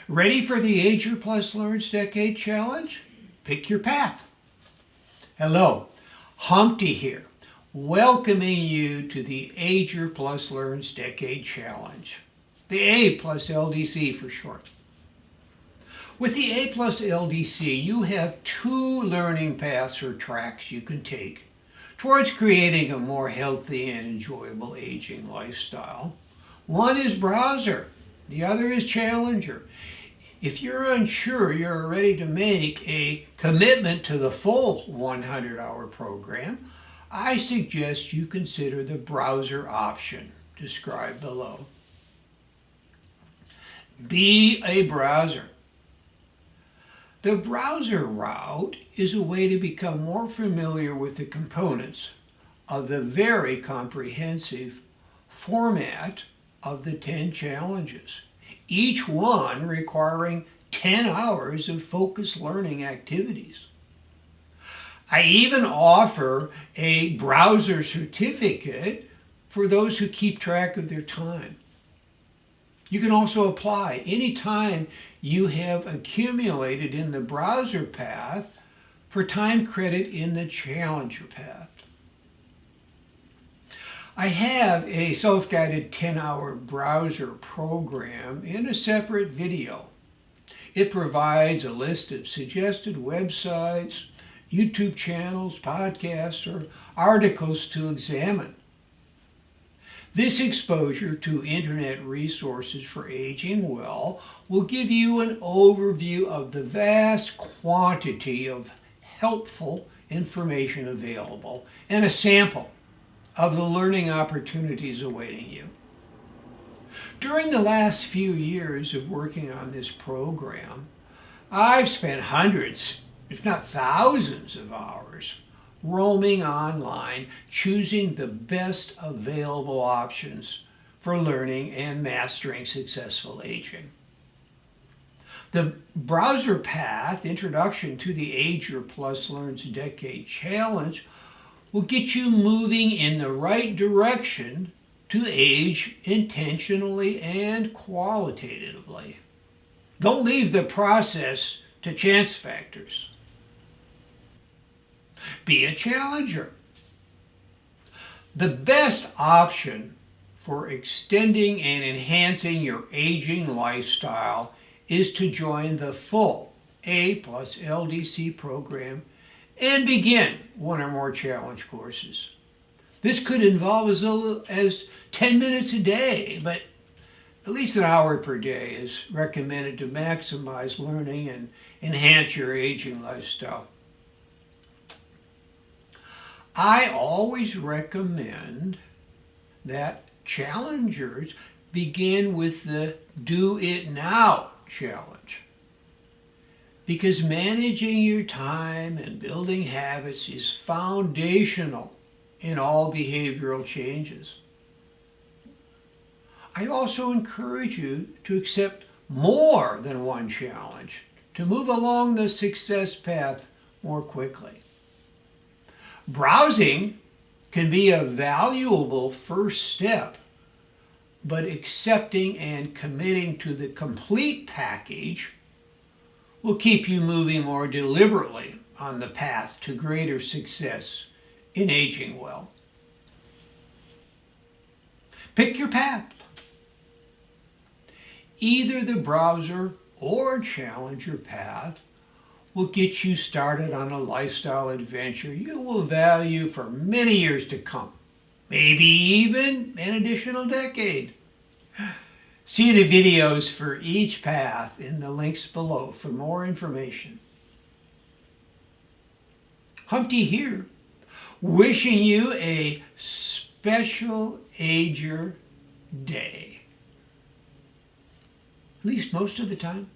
Ready for the AGER+LEARNS Decade Challenge? Pick your path. Hello, Humpty here, welcoming you to the AGER+LEARNS Decade Challenge. The A plus LDC for short. With the A plus LDC, you have two learning paths or tracks you can take towards creating a more healthy and enjoyable aging lifestyle. One is browser, the other is challenger. If you're unsure you're ready to make a commitment to the full 100-hour program, I suggest you consider the browser option described below. Be a browser. The browser route is a way to become more familiar with the components of the very comprehensive format of the 10 challenges, each one requiring 10 hours of focused learning activities. I even offer a browser certificate for those who keep track of their time. You can also apply any time you have accumulated in the browser path for time credit in the challenger path. I have a self-guided 10-hour browser program in a separate video. It provides a list of suggested websites, YouTube channels, podcasts, or articles to examine. This exposure to internet resources for aging well will give you an overview of the vast quantity of helpful information available and a sample of the learning opportunities awaiting you. During the last few years of working on this program, I've spent hundreds, if not thousands of hours roaming online, choosing the best available options for learning and mastering successful aging. The browser path, Introduction to the AGER+LEARNS Decade Challenge, will get you moving in the right direction to age intentionally and qualitatively. Don't leave the process to chance factors. Be a challenger. The best option for extending and enhancing your aging lifestyle is to join the full A plus LDC program and begin one or more challenge courses. This could involve as little as 10 minutes a day, but at least an hour per day is recommended to maximize learning and enhance your aging lifestyle. I always recommend that challengers begin with the Do It Now challenge, because managing your time and building habits is foundational in all behavioral changes. I also encourage you to accept more than one challenge to move along the success path more quickly. Browsing can be a valuable first step, but accepting and committing to the complete package will keep you moving more deliberately on the path to greater success in aging well. Pick your path. Either the browser or challenger path will get you started on a lifestyle adventure you will value for many years to come, maybe even an additional decade. See the videos for each path in the links below for more information. Humpty here, wishing you a special Ager day. At least most of the time.